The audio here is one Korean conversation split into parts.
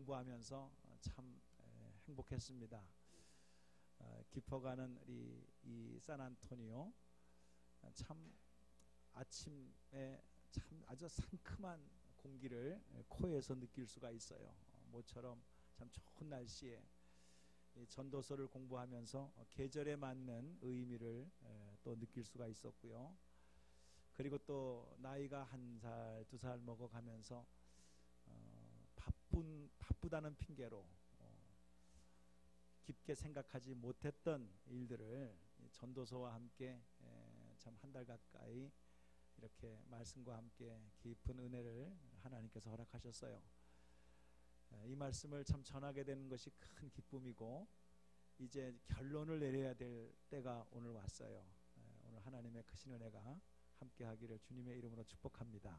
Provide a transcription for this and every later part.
공부하면서 참 행복했습니다. 깊어가는 이 산안토니오, 참 아침에 참 아주 상큼한 공기를 코에서 느낄 수가 있어요. 모처럼 참 좋은 날씨에 전도서를 공부하면서 계절에 맞는 의미를 또 느낄 수가 있었고요. 그리고 또 나이가 1살, 2살 먹어가면서 바쁘다는 핑계로 깊게 생각하지 못했던 일들을 전도서와 함께 참 한 달 가까이 이렇게 말씀과 함께 깊은 은혜를 하나님께서 허락하셨어요. 이 말씀을 참 전하게 되는 것이 큰 기쁨이고, 이제 결론을 내려야 될 때가 오늘 왔어요. 오늘 하나님의 크신 은혜가 함께 하기를 주님의 이름으로 축복합니다.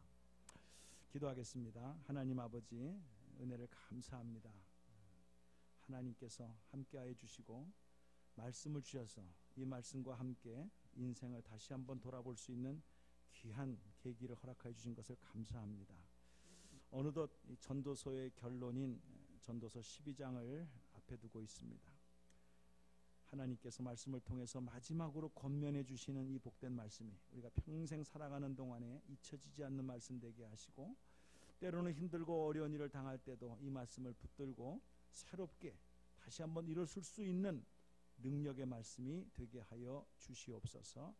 기도하겠습니다. 하나님 아버지, 은혜를 감사합니다. 하나님께서 함께하여 주시고 말씀을 주셔서 이 말씀과 함께 인생을 다시 한번 돌아볼 수 있는 귀한 계기를 허락하여 주신 것을 감사합니다. 어느덧 전도서의 결론인 전도서 12장을 앞에 두고 있습니다. 하나님께서 말씀을 통해서 마지막으로 권면해 주시는 이 복된 말씀이 우리가 평생 살아가는 동안에 잊혀지지 않는 말씀 되게 하시고, 때로는 힘들고 어려운 일을 당할 때도 이 말씀을 붙들고 새롭게 다시 한번 일어설 수 있는 능력의 말씀이 되게 하여 주시옵소서.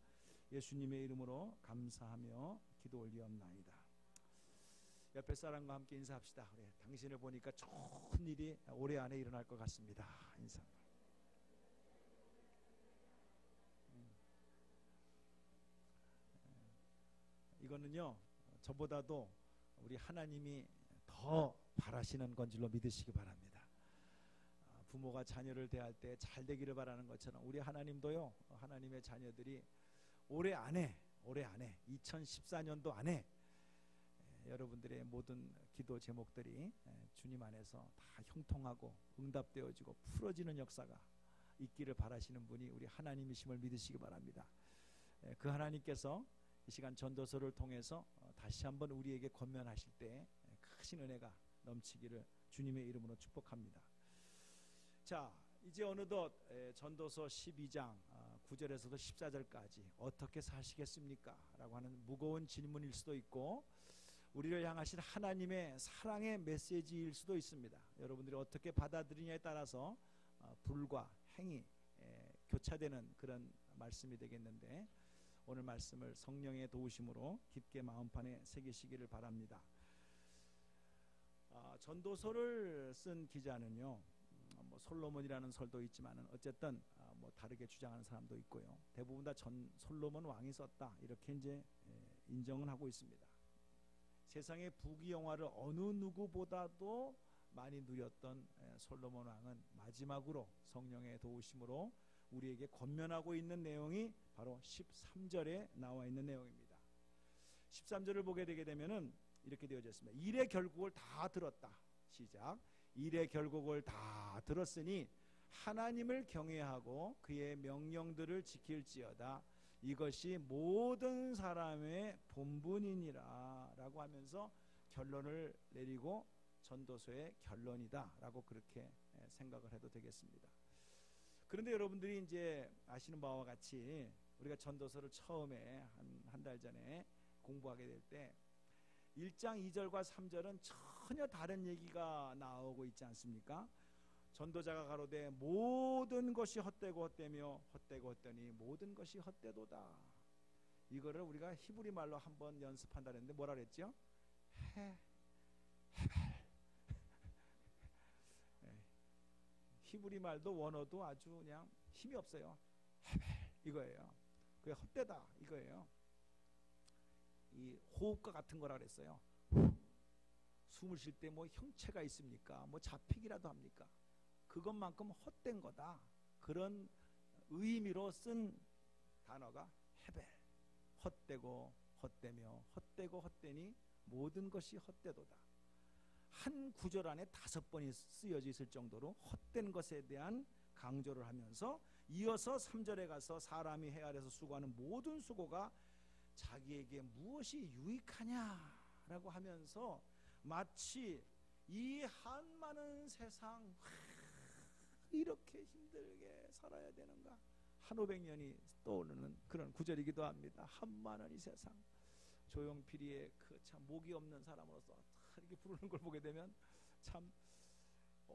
예수님의 이름으로 감사하며 기도 올리옵나이다. 옆에 사람과 함께 인사합시다. 그래, 당신을 보니까 좋은 일이 올해 안에 일어날 것 같습니다. 인사. 이거는요, 저보다도 우리 하나님이 더 바라시는 건 줄로 믿으시기 바랍니다. 부모가 자녀를 대할 때 잘 되기를 바라는 것처럼 우리 하나님도요, 하나님의 자녀들이 올해 안에 2014년도 안에 여러분들의 모든 기도 제목들이 주님 안에서 다 형통하고 응답되어지고 풀어지는 역사가 있기를 바라시는 분이 우리 하나님이심을 믿으시기 바랍니다. 그 하나님께서 이 시간 전도서를 통해서 다시 한번 우리에게 권면하실 때 크신 은혜가 넘치기를 주님의 이름으로 축복합니다. 자, 이제 어느덧 전도서 12장 9절에서도 14절까지 어떻게 사시겠습니까? 라고 하는 무거운 질문일 수도 있고, 우리를 향하신 하나님의 사랑의 메시지일 수도 있습니다. 여러분들이 어떻게 받아들이냐에 따라서 불과 행이 교차되는 그런 말씀이 되겠는데, 오늘 말씀을 성령의 도우심으로 깊게 마음판에 새기시기를 바랍니다. 전도서를 쓴 기자는요, 솔로몬이라는 설도 있지만은 어쨌든 다르게 주장하는 사람도 있고요. 대부분 다 솔로몬 왕이 썼다, 이렇게 이제 인정은 하고 있습니다. 세상의 부귀영화를 어느 누구보다도 많이 누렸던 솔로몬 왕은 마지막으로 성령의 도우심으로 우리에게 권면하고 있는 내용이 바로 13절에 나와 있는 내용입니다. 13절을 보게 되게 되면은 이렇게 되어져 있습니다. 일의 결국을 다 들었다. 시작. 일의 결국을 다 들었으니 하나님을 경외하고 그의 명령들을 지킬지어다. 이것이 모든 사람의 본분이니라 라고 하면서 결론을 내리고 전도서의 결론이다 라고 그렇게 생각을 해도 되겠습니다. 그런데 여러분들이 이제 아시는 바와 같이 우리가 전도서를 처음에 한 달 전에 공부하게 될 때 1장 2절과 3절은 전혀 다른 얘기가 나오고 있지 않습니까? 전도자가 가로되 모든 것이 헛되고 헛되며 헛되고 헛되니 모든 것이 헛되도다. 이거를 우리가 히브리 말로 한번 연습한다 했는데 뭐라 그랬죠? 헤벨. 히브리 말도 원어도 아주 그냥 힘이 없어요. 헤벨 이거예요. 그게 헛되다 이거예요. 이 호흡과 같은 거라 그랬어요. 숨을 쉴 때 뭐 형체가 있습니까? 뭐 잡히기라도 합니까? 그것만큼 헛된 거다. 그런 의미로 쓴 단어가 헤벨. 헛되고 헛되며 헛되고 헛되니 모든 것이 헛되도다. 한 구절 안에 5번이 쓰여져 있을 정도로 헛된 것에 대한 강조를 하면서 이어서 3절에 가서 사람이 해 아래서 수고하는 모든 수고가 자기에게 무엇이 유익하냐라고 하면서 마치 이 한많은 세상 이렇게 힘들게 살아야 되는가? 1500년이 떠오르는 그런 구절이기도 합니다. 한많은 이 세상. 조용필이의 그 참 목이 없는 사람으로서 이렇게 부르는 걸 보게 되면 참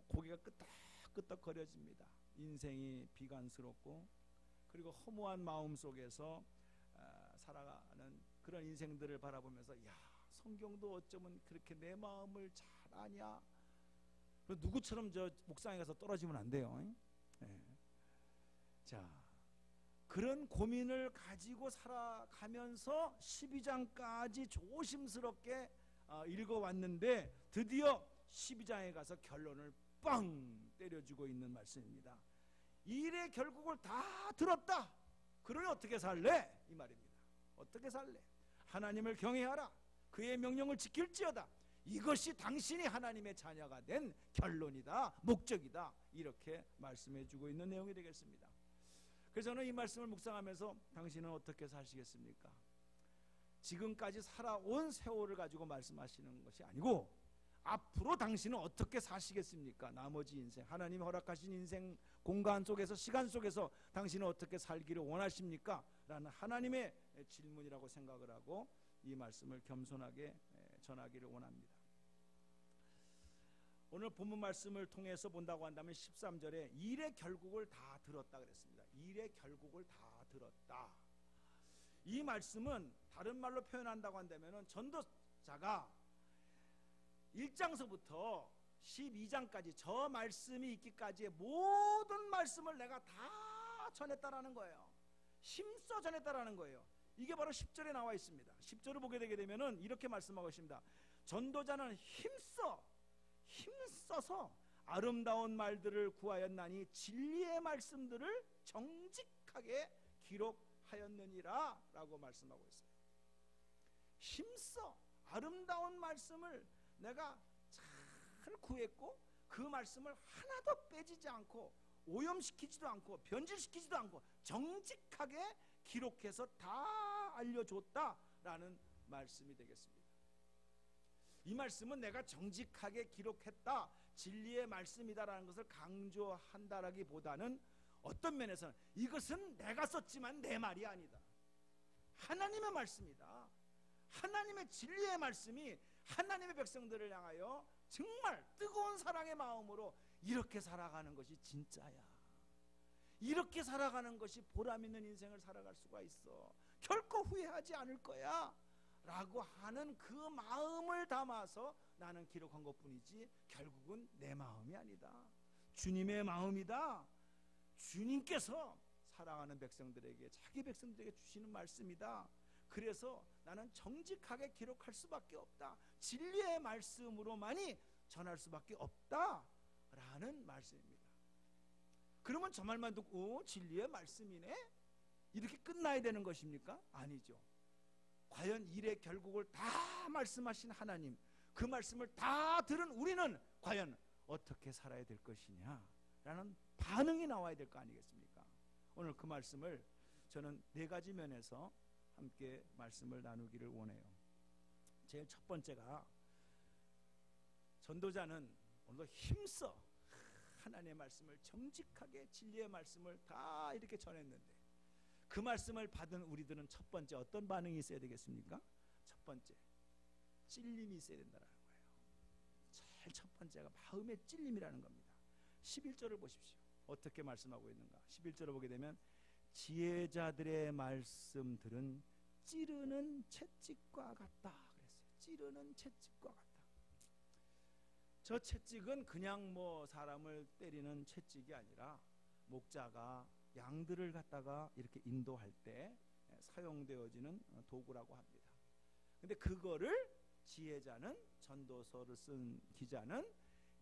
고개가 끄덕끄덕거려집니다. 인생이 비관스럽고 그리고 허무한 마음 속에서 살아가는 그런 인생들을 바라보면서 야, 성경도 어쩌면 그렇게 내 마음을 잘 아냐? 누구처럼 저 옥상에 가서 떨어지면 안 돼요. 네. 자, 그런 고민을 가지고 살아가면서 12장까지 조심스럽게 읽어왔는데 드디어 12장에 가서 결론을 빵 때려주고 있는 말씀입니다. 일의 결국을 다 들었다. 그러니 어떻게 살래? 이 말입니다. 어떻게 살래? 하나님을 경외하라. 그의 명령을 지킬지어다. 이것이 당신이 하나님의 자녀가 된 결론이다, 목적이다. 이렇게 말씀해주고 있는 내용이 되겠습니다. 그래서 저는 이 말씀을 묵상하면서 당신은 어떻게 사시겠습니까? 지금까지 살아온 세월을 가지고 말씀하시는 것이 아니고 앞으로 당신은 어떻게 사시겠습니까? 나머지 인생, 하나님이 허락하신 인생 공간 속에서, 시간 속에서 당신은 어떻게 살기를 원하십니까? 라는 하나님의 질문이라고 생각을 하고 이 말씀을 겸손하게 전하기를 원합니다. 오늘 본문 말씀을 통해서 본다고 한다면 13절에 일의 결국을 다 들었다 그랬습니다. 일의 결국을 다 들었다. 이 말씀은 다른 말로 표현한다고 한다면 전도자가 1장서부터 12장까지 저 말씀이 있기까지의 모든 말씀을 내가 다 전했다라는 거예요. 힘써 전했다라는 거예요. 이게 바로 10절에 나와 있습니다. 10절을 보게 되게 되면은 이렇게 말씀하고 있습니다. 전도자는 힘써서 아름다운 말들을 구하였나니 진리의 말씀들을 정직하게 기록하였느니라 라고 말씀하고 있어요. 힘써 아름다운 말씀을 내가 잘 구했고 그 말씀을 하나도 빼지지 않고 오염시키지도 않고 변질시키지도 않고 정직하게 기록해서 다 알려줬다라는 말씀이 되겠습니다. 이 말씀은 내가 정직하게 기록했다, 진리의 말씀이다라는 것을 강조한다라기보다는 어떤 면에서는 이것은 내가 썼지만 내 말이 아니다, 하나님의 말씀이다, 하나님의 진리의 말씀이 하나님의 백성들을 향하여 정말 뜨거운 사랑의 마음으로 이렇게 살아가는 것이 진짜야, 이렇게 살아가는 것이 보람 있는 인생을 살아갈 수가 있어, 결코 후회하지 않을 거야 라고 하는 그 마음을 담아서 나는 기록한 것뿐이지 결국은 내 마음이 아니다, 주님의 마음이다. 주님께서 사랑하는 백성들에게, 자기 백성들에게 주시는 말씀이다. 그래서 나는 정직하게 기록할 수밖에 없다, 진리의 말씀으로만이 전할 수밖에 없다라는 말씀입니다. 그러면 저 말만 듣고 진리의 말씀이네? 이렇게 끝나야 되는 것입니까? 아니죠. 과연 일의 결국을 다 말씀하신 하나님, 그 말씀을 다 들은 우리는 과연 어떻게 살아야 될 것이냐라는 반응이 나와야 될 거 아니겠습니까? 오늘 그 말씀을 저는 네 가지 면에서 함께 말씀을 나누기를 원해요. 제일 첫 번째가, 전도자는 오늘도 힘써 하나님의 말씀을 정직하게, 진리의 말씀을 다 이렇게 전했는데 그 말씀을 받은 우리들은 첫 번째 어떤 반응이 있어야 되겠습니까? 첫 번째, 찔림이 있어야 된다는 거예요. 제일 첫 번째가 마음의 찔림이라는 겁니다. 11절을 보십시오. 어떻게 말씀하고 있는가? 11절을 보게 되면 지혜자들의 말씀들은 찌르는 채찍과 같다 그랬어요. 찌르는 채찍과 같다. 저 채찍은 그냥 뭐 사람을 때리는 채찍이 아니라 목자가 양들을 갖다가 이렇게 인도할 때 사용되어지는 도구라고 합니다. 근데 그거를 지혜자는, 전도서를 쓴 기자는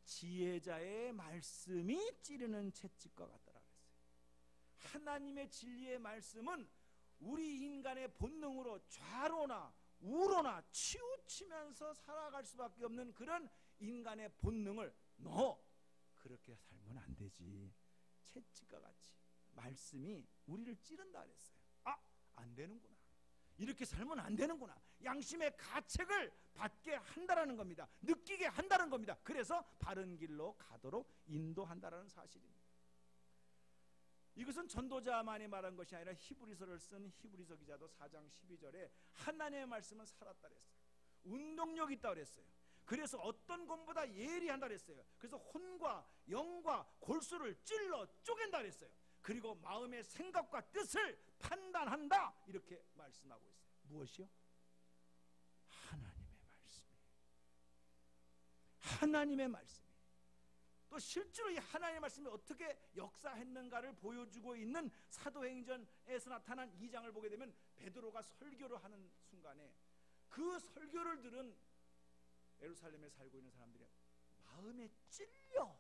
지혜자의 말씀이 찌르는 채찍과 같더라 그랬어요. 하나님의 진리의 말씀은 우리 인간의 본능으로 좌로나 우로나 치우치면서 살아갈 수밖에 없는 그런 인간의 본능을 너 그렇게 살면 안 되지, 채찍과 같이 말씀이 우리를 찌른다 그랬어요. 아, 안 되는구나. 이렇게 살면 안 되는구나. 양심의 가책을 받게 한다라는 겁니다. 느끼게 한다는 겁니다. 그래서 바른 길로 가도록 인도한다라는 사실입니다. 이것은 전도자만이 말한 것이 아니라 히브리서를 쓴 히브리서 기자도 4장 12절에 하나님의 말씀은 살았다 그랬어요. 운동력이 있다 그랬어요. 그래서 어떤 것보다 예리한다 그랬어요. 그래서 혼과 영과 골수를 찔러 쪼갠다 그랬어요. 그리고 마음의 생각과 뜻을 판단한다 이렇게 말씀하고 있어요. 무엇이요? 하나님의 말씀이. 하나님의 말씀이. 또 실제로 이 하나님의 말씀이 어떻게 역사했는가를 보여주고 있는 사도행전에서 나타난 2장을 보게 되면 베드로가 설교를 하는 순간에 그 설교를 들은 예루살렘에 살고 있는 사람들이 마음에 찔려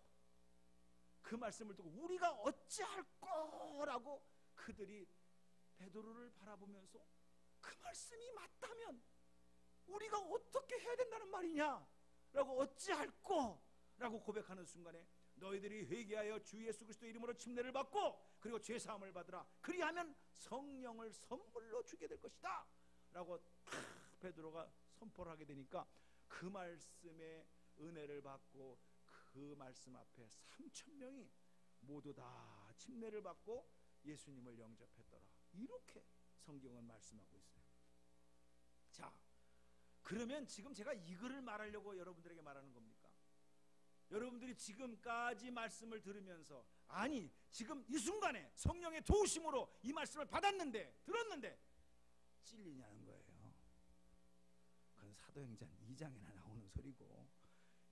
그 말씀을 듣고 우리가 어찌할 거라고 그들이 베드로를 바라보면서 그 말씀이 맞다면 우리가 어떻게 해야 된다는 말이냐 라고 어찌할 거라고 고백하는 순간에 너희들이 회개하여 주 예수 그리스도의 이름으로 침례를 받고 그리고 죄사함을 받으라 그리하면 성령을 선물로 주게 될 것이다 라고 베드로가 선포를 하게 되니까 그 말씀의 은혜를 받고 그 말씀 앞에 3,000명이 모두 다 침례를 받고 예수님을 영접했더라. 이렇게 성경은 말씀하고 있어요. 자, 그러면 지금 제가 이거를 말하려고 여러분들에게 말하는 겁니까? 여러분들이 지금까지 말씀을 들으면서 아니 지금 이 순간에 성령의 도우심으로 이 말씀을 받았는데 들었는데 찔리냐는 거예요. 그건 사도행전 2장에나 나오는 소리고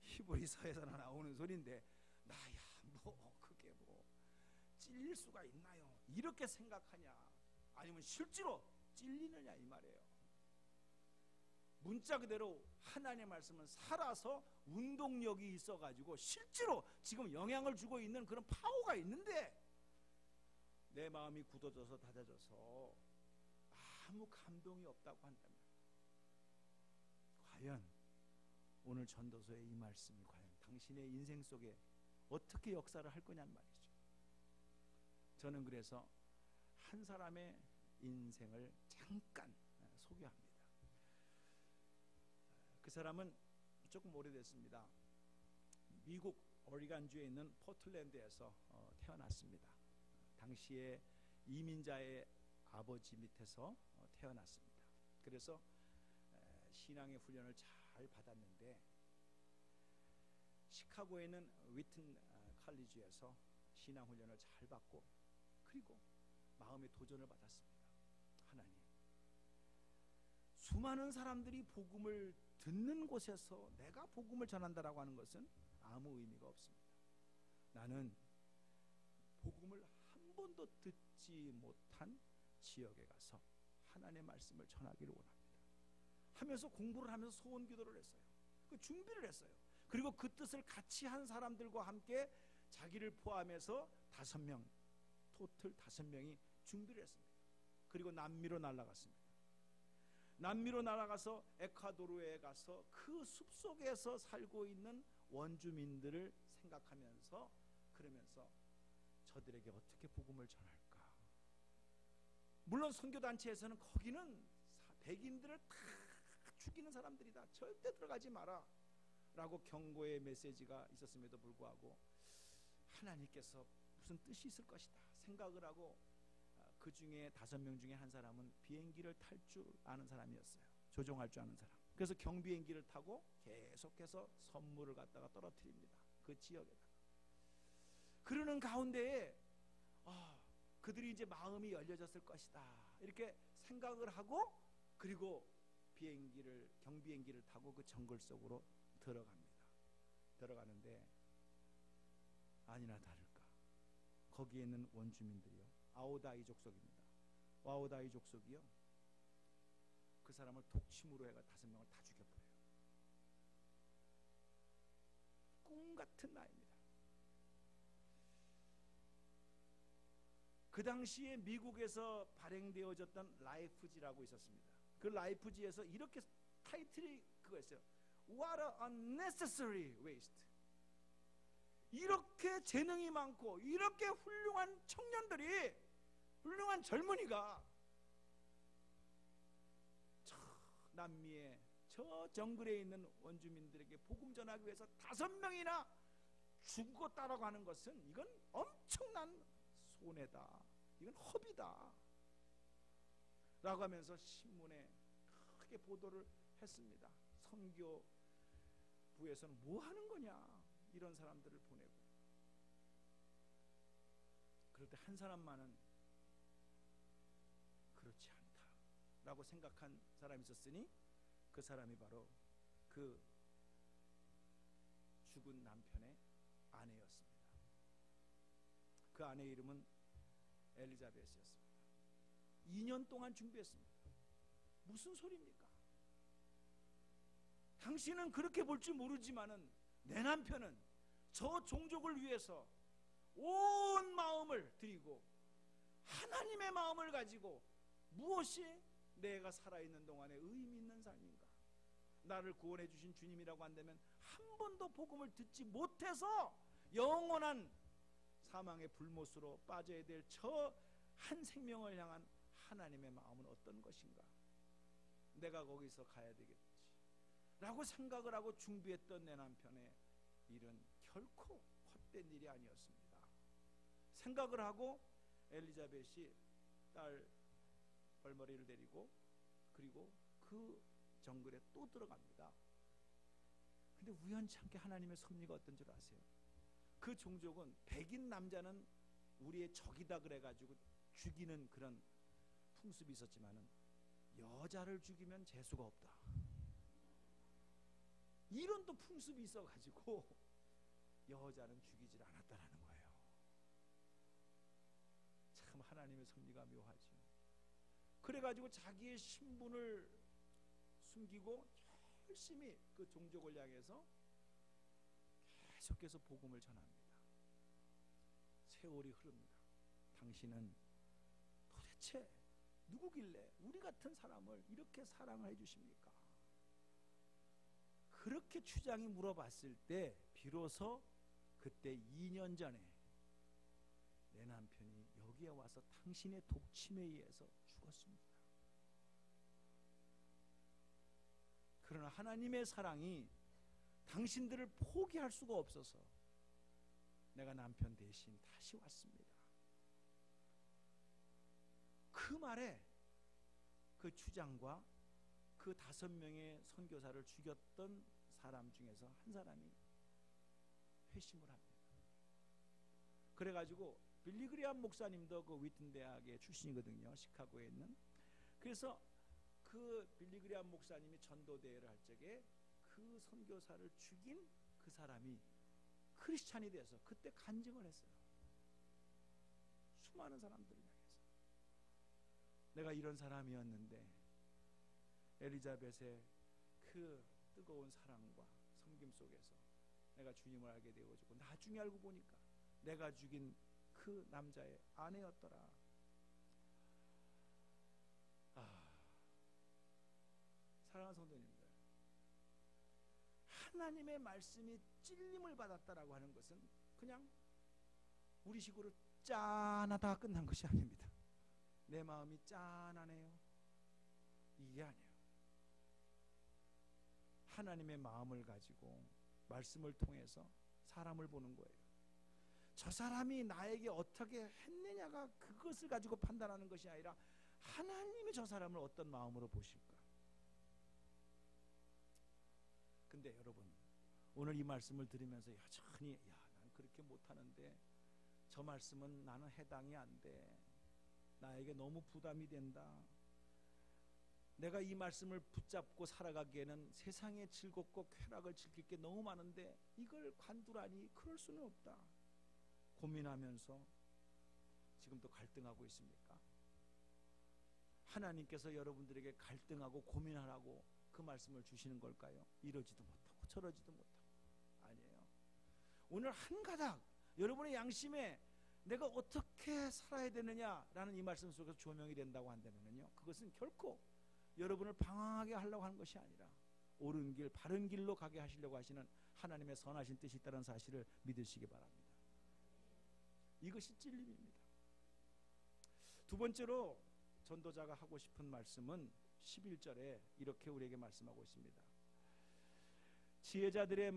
히브리서에서나 나오는 소리인데 나야 뭐 그게 뭐 찔릴 수가 있나요? 이렇게 생각하냐 아니면 실제로 찔리느냐 이 말이에요. 문자 그대로 하나님의 말씀은 살아서 운동력이 있어가지고 실제로 지금 영향을 주고 있는 그런 파워가 있는데 내 마음이 굳어져서 닫아져서 아무 감동이 없다고 한다면 과연 오늘 전도서의 이 말씀이 과연 당신의 인생 속에 어떻게 역사를 할 거냐는 말이죠. 저는 그래서 한 사람의 인생을 잠깐 소개합니다. 그 사람은 조금 오래됐습니다. 미국 오리간주에 있는 포틀랜드에서 태어났습니다. 당시에 이민자의 아버지 밑에서 태어났습니다. 그래서 신앙의 훈련을 잘 받았는데 시카고에 있는 위튼 칼리지에서 신앙 훈련을 잘 받고 그리고 마음의 도전을 받았습니다. 하나님, 수많은 사람들이 복음을 듣는 곳에서 내가 복음을 전한다라고 하는 것은 아무 의미가 없습니다. 나는 복음을 한 번도 듣지 못한 지역에 가서 하나님의 말씀을 전하기를 원합니다. 하면서 공부를 하면서 소원 기도를 했어요. 그 준비를 했어요. 그리고 그 뜻을 같이 한 사람들과 함께 자기를 포함해서 5명, 토탈 5명이 준비를 했습니다. 그리고 남미로 날아갔습니다. 남미로 날아가서 에콰도르에 가서 그 숲속에서 살고 있는 원주민들을 생각하면서 그러면서 저들에게 어떻게 복음을 전할까. 물론 선교단체에서는 거기는 백인들을 다 죽이는 사람들이다. 절대 들어가지 마라 라고 경고의 메시지가 있었음에도 불구하고 하나님께서 무슨 뜻이 있을 것이다 생각을 하고 그 중에 5명 중에 한 사람은 비행기를 탈 줄 아는 사람이었어요. 조종할 줄 아는 사람. 그래서 경비행기를 타고 계속해서 선물을 갖다가 떨어뜨립니다. 그 지역에다가. 그러는 가운데에 그들이 이제 마음이 열려졌을 것이다 이렇게 생각을 하고 그리고 경비행기를 타고 그 정글 속으로 들어갑니다. 들어가는데 아니나 다를까 거기에 있는 원주민들이요 아오다이 족속입니다. 아오다이 족속이요 그 사람을 독침으로 해가 5명을 다 죽여버려요. 꿈 같은 나이입니다. 그 당시에 미국에서 발행되어졌던 라이프지라고 있었습니다. 그 라이프지에서 이렇게 타이틀이 그거였어요. What a unnecessary waste. 이렇게 재능이 많고 이렇게 훌륭한 청년들이 훌륭한 젊은이가 남미의 저 정글에 있는 원주민들에게 복음 전하기 위해서 5명이나 죽었다라고 하는 것은 이건 엄청난 손해다, 이건 허비다 라고 하면서 신문에 크게 보도를 했습니다. 선교부에서는 뭐 하는 거냐, 이런 사람들을 보내고. 그럴 때 한 사람만은 그렇지 않다라고 생각한 사람이 있었으니 그 사람이 바로 그 죽은 남편의 아내였습니다. 그 아내의 이름은 엘리자벳이었습니다. 2년 동안 준비했습니다. 무슨 소리입니까? 당신은 그렇게 볼 줄 모르지만은 내 남편은 저 종족을 위해서 온 마음을 드리고 하나님의 마음을 가지고 무엇이 내가 살아있는 동안에 의미 있는 삶인가, 나를 구원해 주신 주님이라고 한다면 한 번도 복음을 듣지 못해서 영원한 사망의 불못으로 빠져야 될 저 한 생명을 향한 하나님의 마음은 어떤 것인가, 내가 거기서 가야 되겠지 라고 생각을 하고 준비했던 내 남편의 일은 결코 헛된 일이 아니었습니다. 생각을 하고 엘리자벳이 딸 벌머리를 데리고 그리고 그 정글에 또 들어갑니다. 근데 우연치 않게 하나님의 섭리가 어떤 줄 아세요? 그 종족은 백인 남자는 우리의 적이다 그래가지고 죽이는 그런 풍습이 있었지만은 여자를 죽이면 재수가 없다, 이런 또 풍습이 있어가지고 여자는 죽이질 않았다라는 거예요. 참 하나님의 섭리가 묘하죠. 그래가지고 자기의 신분을 숨기고 열심히 그 종족을 향해서 계속해서 복음을 전합니다. 세월이 흐릅니다. 당신은 도대체 누구길래 우리 같은 사람을 이렇게 사랑을 해주십니까? 그렇게 추장이 물어봤을 때 비로소 그때 2년 전에 내 남편이 여기에 와서 당신의 독침에 의해서 죽었습니다. 그러나 하나님의 사랑이 당신들을 포기할 수가 없어서 내가 남편 대신 다시 왔습니다. 그 말에 그 추장과 그 5명의 선교사를 죽였던 사람 중에서 한 사람이 회심을 합니다. 그래가지고 빌리그리암 목사님도 그 위튼 대학의 출신이거든요, 시카고에 있는. 그래서 그 빌리그리암 목사님이 전도대회를 할 적에 그 선교사를 죽인 그 사람이 크리스찬이 돼서 그때 간증을 했어요. 수많은 사람들을 향해서 내가 이런 사람이었는데 엘리자벳의 그 뜨거운 사랑과 섬김 속에서 내가 주님을 알게 되어지고 나중에 알고 보니까 내가 죽인 그 남자의 아내였더라. 사랑하는 성도님들, 하나님의 말씀이 찔림을 받았다라고 하는 것은 그냥 우리식으로 짠하다가 끝난 것이 아닙니다. 내 마음이 짠하네요, 이게 아니에요. 하나님의 마음을 가지고 말씀을 통해서 사람을 보는 거예요. 저 사람이 나에게 어떻게 했느냐가 그것을 가지고 판단하는 것이 아니라 하나님이 저 사람을 어떤 마음으로 보실까. 근데 여러분, 오늘 이 말씀을 들으면서 여전히 난 그렇게 못하는데 저 말씀은 나는 해당이 안 돼, 나에게 너무 부담이 된다, 내가 이 말씀을 붙잡고 살아가기에는 세상의 즐겁고 쾌락을 즐길 게 너무 많은데 이걸 관두라니 그럴 수는 없다 고민하면서 지금도 갈등하고 있습니까? 하나님께서 여러분들에게 갈등하고 고민하라고 그 말씀을 주시는 걸까요? 이러지도 못하고 저러지도 못하고. 아니에요. 오늘 한 가닥 여러분의 양심에 내가 어떻게 살아야 되느냐라는 이 말씀 속에서 조명이 된다고 한다면요, 그것은 결코 여러분을 방황하게 하려고 하는 것이 아니라 옳은 길, 바른 길로 가게 하시려고 하시는 하나님의 선하신 뜻이 있다는 사실을 믿으시기 바랍니다. 이것이 찔림입니다. 두 번째로 전도자가 하고 싶은 말씀은 11절에 이렇게 우리에게 말씀하고 있습니다. 지혜자들의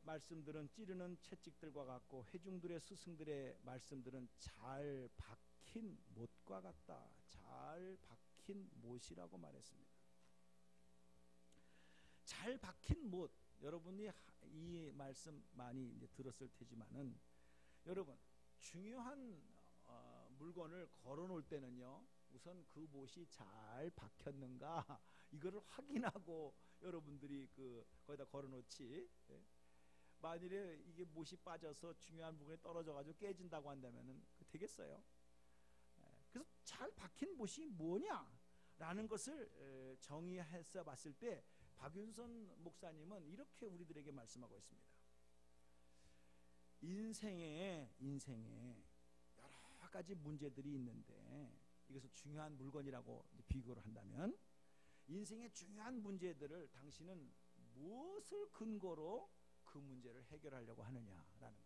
말씀들은 찌르는 채찍들과 같고 회중들의 스승들의 말씀들은 잘 박힌 못과 같다. 잘 박힌 못이라고 말했습니다. 잘 박힌 못, 여러분이 이 말씀 많이 이제 들었을 테지만은, 여러분 중요한 물건을 걸어 놓을 때는요, 우선 그 못이 잘 박혔는가 이거를 확인하고 여러분들이 거기다 걸어 놓지. 만일에 이게 못이 빠져서 중요한 부분이 떨어져 가지고 깨진다고 한다면은 되겠어요? 그래서 잘 박힌 못이 뭐냐라는 것을 정의해서 봤을 때 박윤선 목사님은 이렇게 우리들에게 말씀하고 있습니다. 인생에 여러 가지 문제들이 있는데, 이것을 중요한 물건이라고 비교를 한다면, 인생의 중요한 문제들을 당신은 무엇을 근거로 그 문제를 해결하려고 하느냐라는 거예요.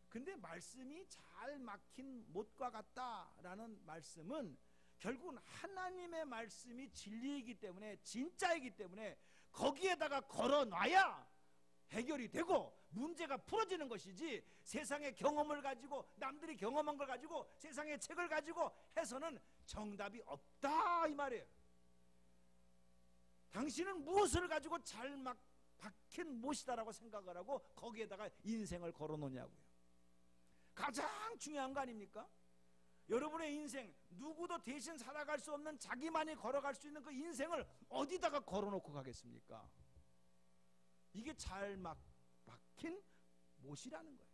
근데 말씀이 잘 막힌 못과 같다라는 말씀은 결국은 하나님의 말씀이 진리이기 때문에, 진짜이기 때문에 거기에다가 걸어놔야 해결이 되고 문제가 풀어지는 것이지, 세상의 경험을 가지고, 남들이 경험한 걸 가지고, 세상의 책을 가지고 해서는 정답이 없다 이 말이에요. 당신은 무엇을 가지고 잘 박힌 못이다라고 생각을 하고 거기에다가 인생을 걸어놓냐고요. 가장 중요한 거 아닙니까? 여러분의 인생, 누구도 대신 살아갈 수 없는 자기만이 걸어갈 수 있는 그 인생을 어디다가 걸어놓고 가겠습니까? 이게 잘 박힌 못이라는 거예요.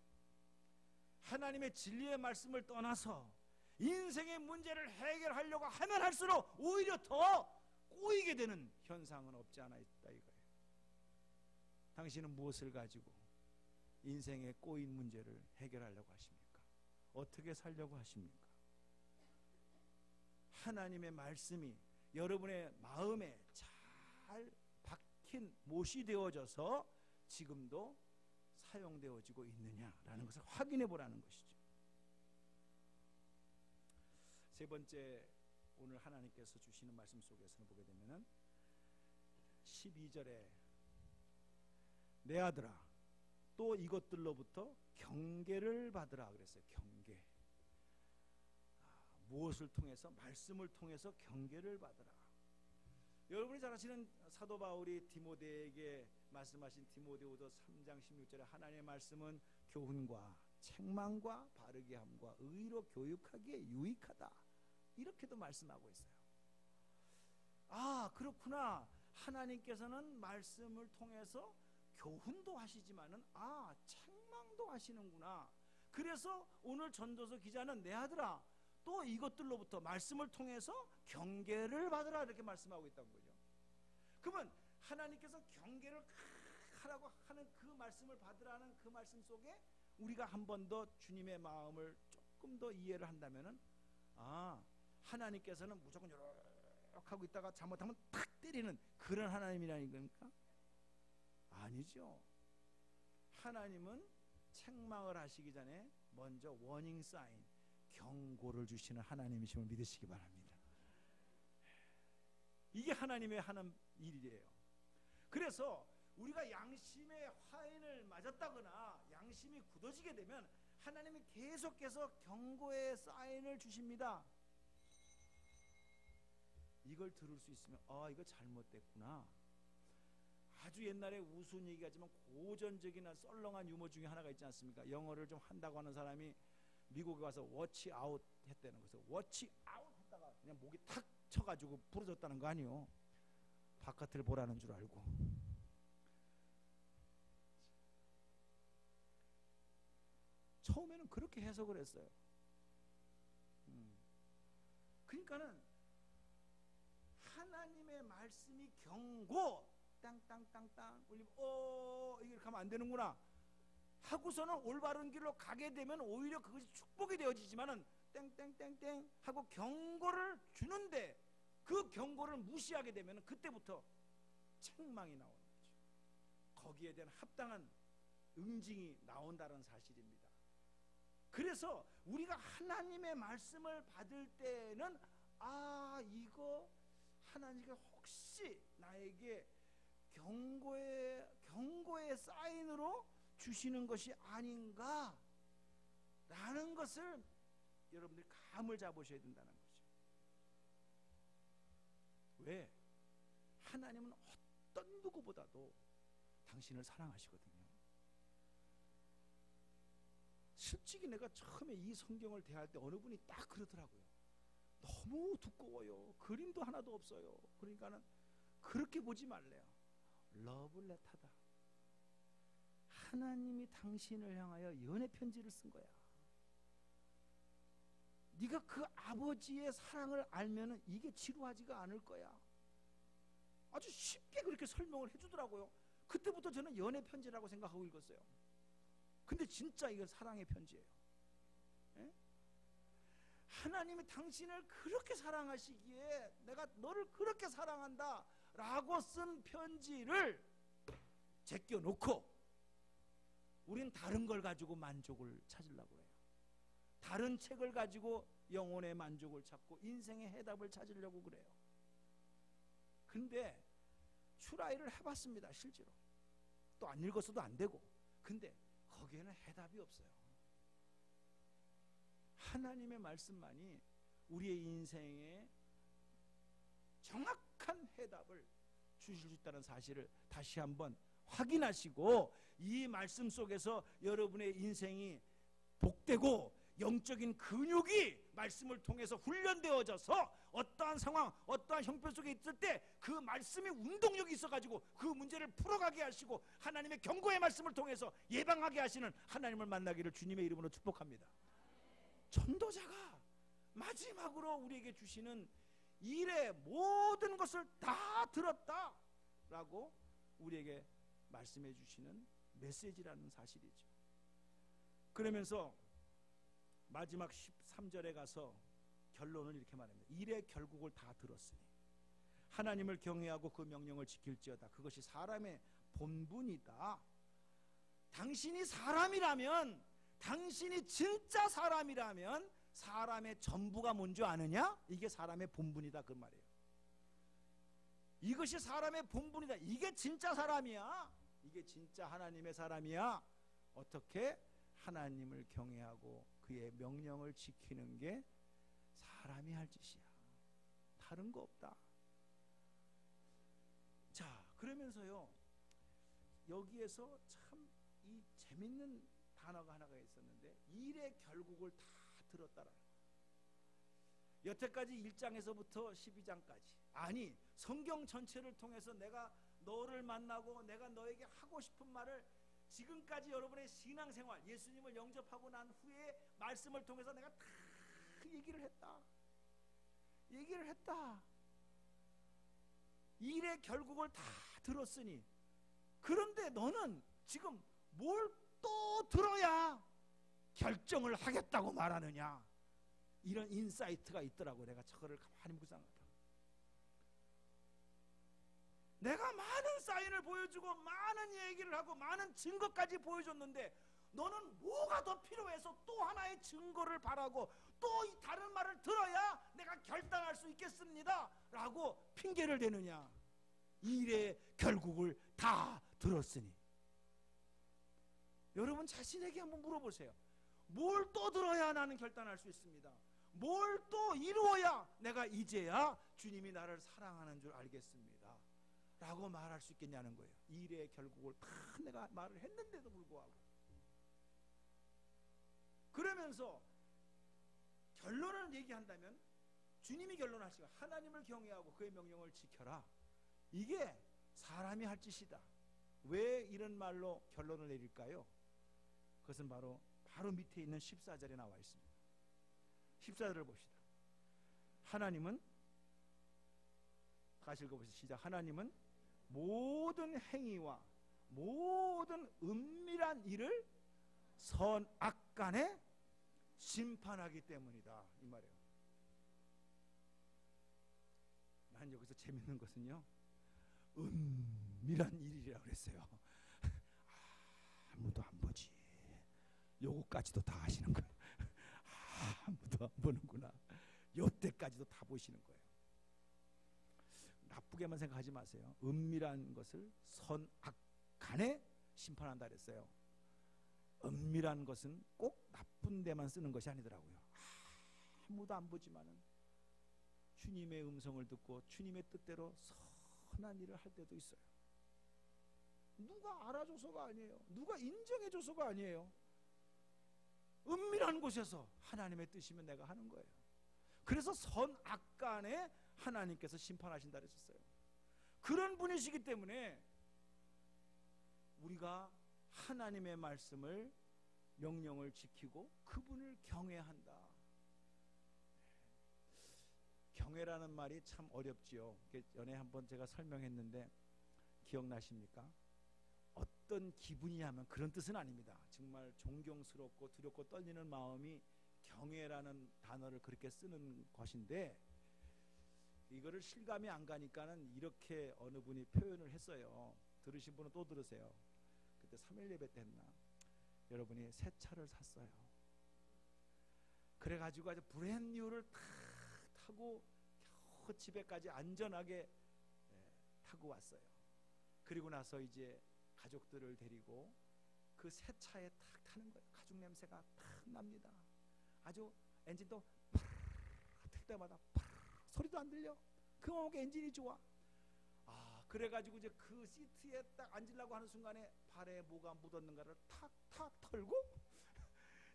하나님의 진리의 말씀을 떠나서 인생의 문제를 해결하려고 하면 할수록 오히려 더 꼬이게 되는 현상은 없지 않아 있다 이거예요. 당신은 무엇을 가지고 인생의 꼬인 문제를 해결하려고 하십니까? 어떻게 살려고 하십니까? 하나님의 말씀이 여러분의 마음에 잘 박힌 못이 되어져서 지금도 사용되어지고 있느냐라는 것을 확인해 보라는 것이죠. 세 번째, 오늘 하나님께서 주시는 말씀 속에서 보게 되면은 12절에 내 아들아 또 이것들로부터 경계를 받으라 그랬어요. 경계. 무엇을 통해서? 말씀을 통해서 경계를 받으라. 여러분이 잘 아시는 사도 바울이 디모데에게 말씀하신 디모데후서 3장 16절에 하나님의 말씀은 교훈과 책망과 바르게 함과 의로 교육하기에 유익하다, 이렇게도 말씀하고 있어요. 아, 그렇구나. 하나님께서는 말씀을 통해서 교훈도 하시지만은 책망도 하시는구나. 그래서 오늘 전도서 기자는 내 아들아 또 이것들로부터 말씀을 통해서 경계를 받으라 이렇게 말씀하고 있다는 거죠. 그러면 하나님께서 경계를 하라고 하는 그 말씀을 받으라는 그 말씀 속에 우리가 한 번 더 주님의 마음을 조금 더 이해를 한다면은, 하나님께서는 무조건 이렇게 하고 있다가 잘못하면 탁 때리는 그런 하나님이라는 겁니까? 아니죠. 하나님은 책망을 하시기 전에 먼저 워닝 사인, 경고를 주시는 하나님이심을 믿으시기 바랍니다. 이게 하나님의 하는 일이에요. 그래서 우리가 양심의 화인을 맞았다거나 양심이 굳어지게 되면 하나님이 계속해서 경고의 사인을 주십니다. 이걸 들을 수 있으면 이거 잘못됐구나. 아주 옛날에 우스운 얘기하지만 고전적인 썰렁한 유머 중에 하나가 있지 않습니까? 영어를 좀 한다고 하는 사람이 미국에 와서 워치 아웃 했다는 거죠. 워치 아웃 했다가 그냥 목이 탁 쳐가지고 부러졌다는 거 아니요. 바깥을 보라는 줄 알고. 처음에는 그렇게 해석을 했어요. 그러니까는 하나님의 말씀이 경고 땅땅땅땅 울리면 이렇게 하면 안 되는구나 하고서는 올바른 길로 가게 되면 오히려 그것이 축복이 되어지지만은 땡땡땡땡 하고 경고를 주는데 그 경고를 무시하게 되면 그때부터 책망이 나오는 거죠. 거기에 대한 합당한 응징이 나온다는 사실입니다. 그래서 우리가 하나님의 말씀을 받을 때는 이거 하나님께 혹시 나에게 경고의 사인으로 주시는 것이 아닌가 라는 것을 여러분들이 감을 잡으셔야 된다는 거죠. 왜? 하나님은 어떤 누구보다도 당신을 사랑하시거든요. 솔직히 내가 처음에 이 성경을 대할 때 어느 분이 딱 그러더라고요. 너무 두꺼워요. 그림도 하나도 없어요. 그러니까는 그렇게 보지 말래요. 러블레터다. 하나님이 당신을 향하여 연애 편지를 쓴 거야. 네가 그 아버지의 사랑을 알면은 이게 지루하지가 않을 거야. 아주 쉽게 그렇게 설명을 해주더라고요. 그때부터 저는 연애 편지라고 생각하고 읽었어요. 근데 진짜 이건 사랑의 편지예요. 예? 하나님이 당신을 그렇게 사랑하시기에 내가 너를 그렇게 사랑한다 라고 쓴 편지를 제껴놓고 우린 다른 걸 가지고 만족을 찾으려고 해요. 다른 책을 가지고 영혼의 만족을 찾고 인생의 해답을 찾으려고 그래요. 근데 추라이를 해봤습니다. 실제로 또 안 읽었어도 안 되고. 근데 거기에는 해답이 없어요. 하나님의 말씀만이 우리의 인생에 정확한 해답을 주실 수 있다는 사실을 다시 한번 확인하시고 이 말씀 속에서 여러분의 인생이 복되고 영적인 근육이 말씀을 통해서 훈련되어져서 어떠한 상황, 어떠한 형편 속에 있을 때 그 말씀이 운동력이 있어가지고 그 문제를 풀어가게 하시고 하나님의 경고의 말씀을 통해서 예방하게 하시는 하나님을 만나기를 주님의 이름으로 축복합니다. 전도자가 마지막으로 우리에게 주시는 일의 모든 것을 다 들었다 라고 우리에게 말씀해 주시는 메시지라는 사실이죠. 그러면서 마지막 13절에 가서 결론을 이렇게 말합니다. 일의 결국을 다 들었으니 하나님을 경외하고 그 명령을 지킬지어다. 그것이 사람의 본분이다. 당신이 사람이라면, 당신이 진짜 사람이라면 사람의 전부가 뭔지 아느냐? 이게 사람의 본분이다 그 말이에요. 이것이 사람의 본분이다. 이게 진짜 사람이야. 이게 진짜 하나님의 사람이야. 어떻게? 하나님을 경외하고 그의 명령을 지키는 게 사람이 할 짓이야. 다른 거 없다. 자, 그러면서요, 여기에서 참 이 재밌는 단어가 하나가 있었는데, 일의 결국을 다 들었다라는 거예요. 여태까지 1장에서부터 12장까지, 아니 성경 전체를 통해서 내가 너를 만나고 내가 너에게 하고 싶은 말을 지금까지 여러분의 신앙생활, 예수님을 영접하고 난 후에 말씀을 통해서 내가 다 얘기를 했다. 일의 결국을 다 들었으니, 그런데 너는 지금 뭘 또 들어야 결정을 하겠다고 말하느냐? 이런 인사이트가 있더라고. 내가 저거를 가만히 묵상하다. 내가 많은 사인을 보여주고 많은 얘기를 하고 많은 증거까지 보여줬는데 너는 뭐가 더 필요해서 또 하나의 증거를 바라고 또 다른 말을 들어야 내가 결단할 수 있겠습니다 라고 핑계를 대느냐? 일의 결국을 다 들었으니. 여러분 자신에게 한번 물어보세요. 뭘 또 들어야 나는 결단할 수 있습니다. 뭘 또 이루어야 내가 이제야 주님이 나를 사랑하는 줄 알겠습니다 라고 말할 수 있겠냐는 거예요. 일의 결국을 다 내가 말을 했는데도 불구하고. 그러면서 결론을 얘기한다면 주님이 결론하시고 하나님을 경외하고 그의 명령을 지켜라. 이게 사람이 할 짓이다. 왜 이런 말로 결론을 내릴까요? 그것은 바로 밑에 있는 14절에 나와 있습니다. 14절을 봅시다. 하나님은, 다시 읽어보시죠. 시작. 하나님은 모든 행위와 모든 은밀한 일을 선악간에 심판하기 때문이다 이 말이에요. 난 여기서 재밌는 것은요, 은밀한 일이라고 그랬어요. 아무도 안 보지. 요거까지도 다 하시는 거예요. 아무도 안 보는구나. 요때까지도 다 보시는 거예요. 나쁘게만 생각하지 마세요. 은밀한 것을 선악 간에 심판한다 그랬어요. 은밀한 것은 꼭 나쁜 데만 쓰는 것이 아니더라고요. 아무도 안 보지만은 주님의 음성을 듣고 주님의 뜻대로 선한 일을 할 때도 있어요. 누가 알아줘서가 아니에요. 누가 인정해줘서가 아니에요. 은밀한 곳에서 하나님의 뜻이면 내가 하는 거예요. 그래서 선악 간에 하나님께서 심판하신다 그랬었어요. 그런 분이시기 때문에 우리가 하나님의 말씀을 명령을 지키고 그분을 경외한다. 경외라는 말이 참 어렵지요. 전에 한번 제가 설명했는데 기억나십니까? 어떤 기분이 하면 그런 뜻은 아닙니다. 정말 존경스럽고 두렵고 떨리는 마음이 경외라는 단어를 그렇게 쓰는 것인데, 이거를 실감이 안 가니까는 이렇게 어느 분이 표현을 했어요. 들으신 분은 또 들으세요. 그때 3일 예배 때 했나? 여러분이 새 차를 샀어요. 그래가지고 아주 브랜뉴를 탁 타고 겨우 집에까지 안전하게 타고 왔어요. 그리고 나서 이제 가족들을 데리고 그 새 차에 탁 타는 거예요. 가죽 냄새가 탁 납니다. 아주 엔진도 틀 때마다 소리도 안 들려. 그만큼 엔진이 좋아. 그래가지고 이제 그 시트에 딱 앉으려고 하는 순간에 발에 뭐가 묻었는가를 탁탁 털고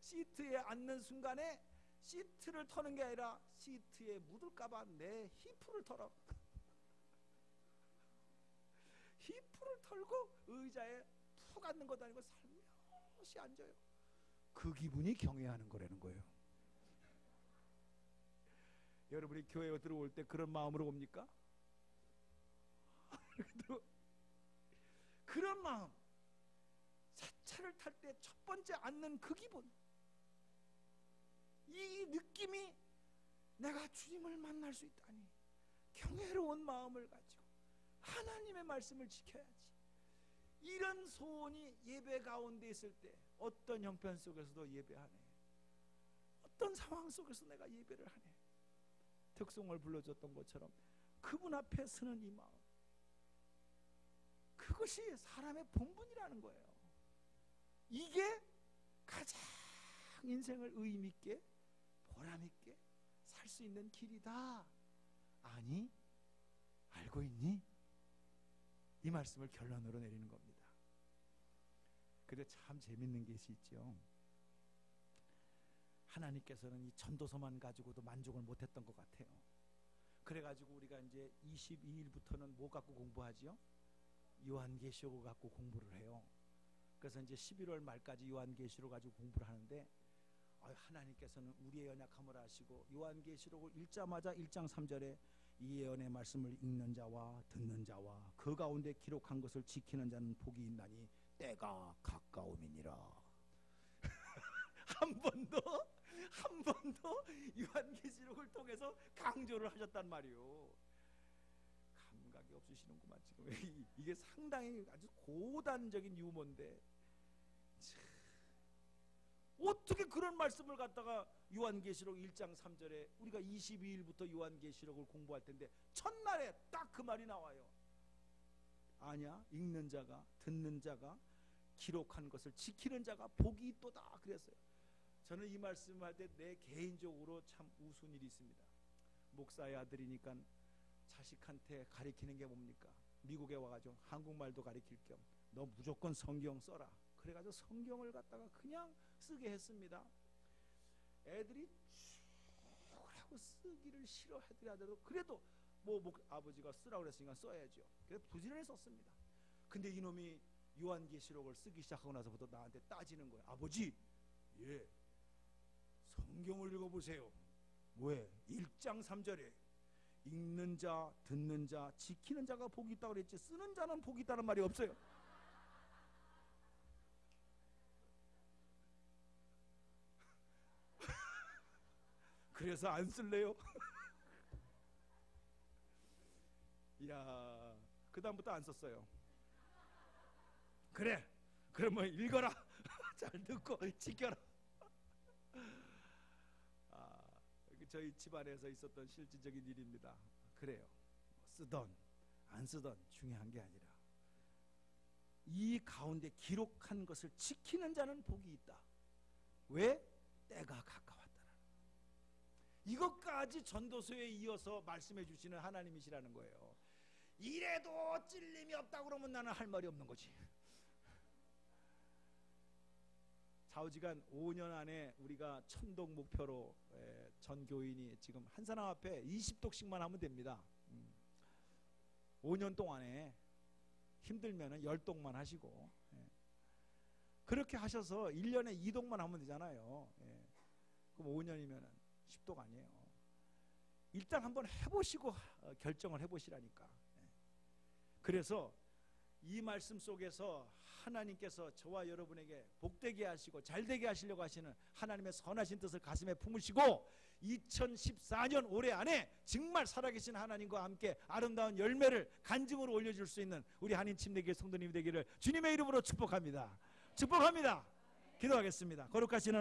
시트에 앉는 순간에 시트를 터는 게 아니라 시트에 묻을까봐 내 히프를 털어. 히프를 털고 의자에 푹 앉는 것도 아니고 살며시 앉아요. 그 기분이 경외하는 거라는 거예요. 여러분이 교회에 들어올 때 그런 마음으로 옵니까? 그런 마음, 새 차를 탈 때 첫 번째 앉는 그 기분, 이 느낌이 내가 주님을 만날 수 있다니 경외로운 마음을 가지고 하나님의 말씀을 지켜야지. 이런 소원이 예배 가운데 있을 때 어떤 형편 속에서도 예배하네, 어떤 상황 속에서 내가 예배를 하네. 특송을 불러줬던 것처럼 그분 앞에 서는 이 마음, 그것이 사람의 본분이라는 거예요. 이게 가장 인생을 의미 있게 보람 있게 살 수 있는 길이다. 아니, 알고 있니? 이 말씀을 결론으로 내리는 겁니다. 근데 참 재밌는 것이 있죠. 하나님께서는 이 전도서만 가지고도 만족을 못했던 것 같아요. 그래가지고 우리가 이제 22일부터는 뭐 갖고 공부하지요? 요한계시록을 갖고 공부를 해요. 그래서 이제 11월 말까지 요한계시록 가지고 공부를 하는데, 하나님께서는 우리의 연약함을 아시고 요한계시록을 읽자마자 1장 3절에 이 예언의 말씀을 읽는 자와 듣는 자와 그 가운데 기록한 것을 지키는 자는 복이 있나니 때가 가까움이니라. 한 번 더 요한계시록을 통해서 강조를 하셨단 말이요. 감각이 없으시는구만 지금. 이게 상당히 아주 고단적인 유머인데 어떻게 그런 말씀을 갖다가 요한계시록 1장 3절에 우리가 22일부터 요한계시록을 공부할 텐데 첫날에 딱 그 말이 나와요. 아니야, 읽는 자가 듣는 자가 기록한 것을 지키는 자가 복이 있도다 그랬어요. 저는 이 말씀할 때 내 개인적으로 참 우스운 일이 있습니다. 목사의 아들이니까 자식한테 가르치는 게 뭡니까? 미국에 와가지고 한국말도 가르칠 겸 너 무조건 성경 써라. 그래가지고 성경을 갖다가 그냥 쓰게 했습니다. 애들이 쭉 하고 쓰기를 싫어하더라도 그래도 아버지가 쓰라고 그랬으니까 써야죠. 그래서 부지런히 썼습니다. 근데 이놈이 요한계시록을 쓰기 시작하고 나서부터 나한테 따지는 거예요. 아버지, 예, 성경을 읽어보세요. 왜? 1장 3절에 읽는 자, 듣는 자, 지키는 자가 복이 있다고 그랬지 쓰는 자는 복이 있다는 말이 없어요. 그래서 안 쓸래요. 이야, 그 다음부터 안 썼어요. 그래, 그러면 읽어라. 잘 듣고 지켜라. 저희 집안에서 있었던 실질적인 일입니다. 그래요. 쓰던 안 쓰던 중요한 게 아니라 이 가운데 기록한 것을 지키는 자는 복이 있다. 왜? 때가 가까웠다라는 이것까지 전도서에 이어서 말씀해 주시는 하나님이시라는 거예요. 이래도 찔림이 없다 그러면 나는 할 말이 없는 거지. 좌우지간 5년 안에 우리가 1000독 목표로 전 교인이 지금 한 사람 앞에 20독씩만 하면 됩니다. 5년 동안에 힘들면 10독만 하시고, 그렇게 하셔서 1년에 2독만 하면 되잖아요. 그럼 5년이면 10독 아니에요. 일단 한번 해보시고 결정을 해보시라니까. 그래서 이 말씀 속에서 하나님께서 저와 여러분에게 복되게 하시고 잘되게 하시려고 하시는 하나님의 선하신 뜻을 가슴에 품으시고 2014년 올해 안에 정말 살아계신 하나님과 함께 아름다운 열매를 간증으로 올려줄 수 있는 우리 한인 침례교회 성도님이 되기를 주님의 이름으로 축복합니다. 축복합니다. 기도하겠습니다. 거룩하신